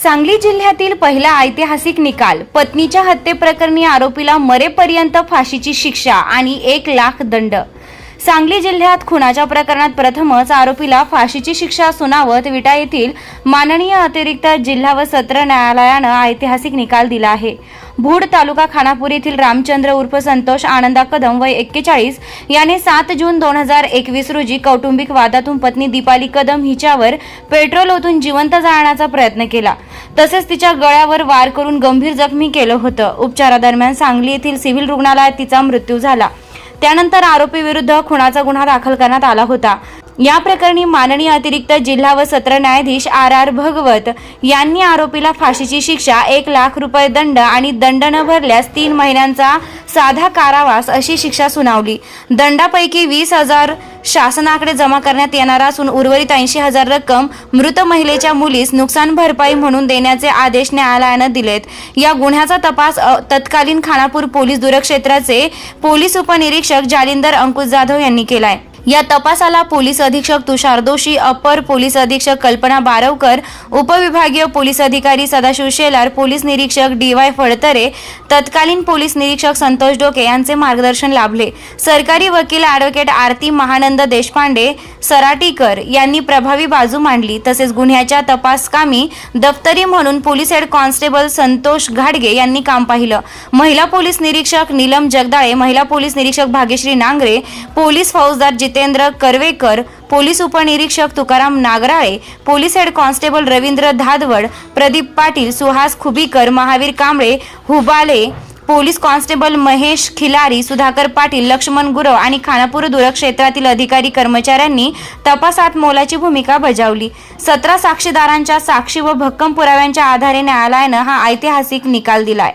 सांगली जिल्ह्यातील पहिला ऐतिहासिक निकाल, पत्नीच्या हत्येप्रकरणी आरोपीला मरेपर्यंत फाशीची शिक्षा आणि 1 लाख दंड। सांगली जिल्ह्यात खुनाच्या प्रकरणात प्रथमच आरोपीला फाशीची शिक्षा सुनावत विटा येथील माननीय अतिरिक्त जिल्हा व सत्र न्यायालयाने ऐतिहासिक निकाल दिला आहे। भूड तालुका खानापूर येथील रामचंद्र उर्फ संतोष आनंदा कदम वय 41 याने 7 जून 2021 रोजी कौटुंबिक वादातून पत्नी दीपाली कदम हिच्यावर पेट्रोल ओतून जिवंत जाळण्याचा प्रयत्न केला, तसेच तिच्या गळ्यावर वार करून गंभीर जखमी केलं होतं। उपचारादरम्यान सांगली येथील सिव्हिल रुग्णालयात तिचा मृत्यू झाला। त्यानंतर आरोपी विरुद्ध खुनाचा गुन्हा दाखल करण्यात आला होता। या प्रकरणी माननीय अतिरिक्त जिल्हा व सत्र न्यायाधीश RR भगवत यांनी आरोपीला फाशीची शिक्षा, 1 लाख रुपये दंड आणि दंड न भरल्यास 3 महिन्यांचा साधा कारावास अशी शिक्षा सुनावली। दंडापैकी 20,000 शासनाकडे जमा करण्यात येणार असून उर्वरित 80,000 रक्कम मृत महिलेच्या मुलीस नुकसान भरपाई म्हणून देण्याचे आदेश न्यायालयाने दिलेत। या गुन्ह्याचा तपास तत्कालीन खानापूर पोलीस दूरक्षेत्राचे पोलीस उपनिरीक्षक जालिंदर अंकुश जाधव यांनी केलाय। या तपासाला पोलीस अधीक्षक तुषार दोशी, अपर पोलीस अधीक्षक कल्पना बारवकर, उपविभागीय पोलीस अधिकारी सदाशिव शेलार, पोलीस निरीक्षक DY फडतरे, तत्कालीन पोलीस निरीक्षक संतोष डोके यांचे मार्गदर्शन लाभले। सरकारी वकील ॲडव्होकेट आरती महानंद देशपांडे सराटीकर यांनी प्रभावी बाजू मांडली। तसेच गुन्ह्याच्या तपासकामी दफ्तरी म्हणून पोलीस हेड कॉन्स्टेबल संतोष घाडगे यांनी काम पाहिलं। महिला पोलीस निरीक्षक नीलम जगदाळे, महिला पोलीस निरीक्षक भाग्यश्री नांगरे, पोलीस फौजदार जितेंद्र करवेकर, पोलीस उपनिरीक्षक Tukaram Nagrale, police head constable Ravindra Dhadwad, Pradeep Patil, Suhas Khubikar, Mahavir Kamble, Hubale, police constable Mahesh Khilari, Sudhakar Patil, Laxman Gurav आणि खानापूर दूरक्षेत्रातील अधिकारी कर्मचाऱ्यांनी तपासात मोलाची भूमिका बजावली। 17 साक्षीदारांच्या साक्षी व भक्कम पुराव्यांच्या आधारे न्यायालयाने हा ऐतिहासिक निकाल दिलाय।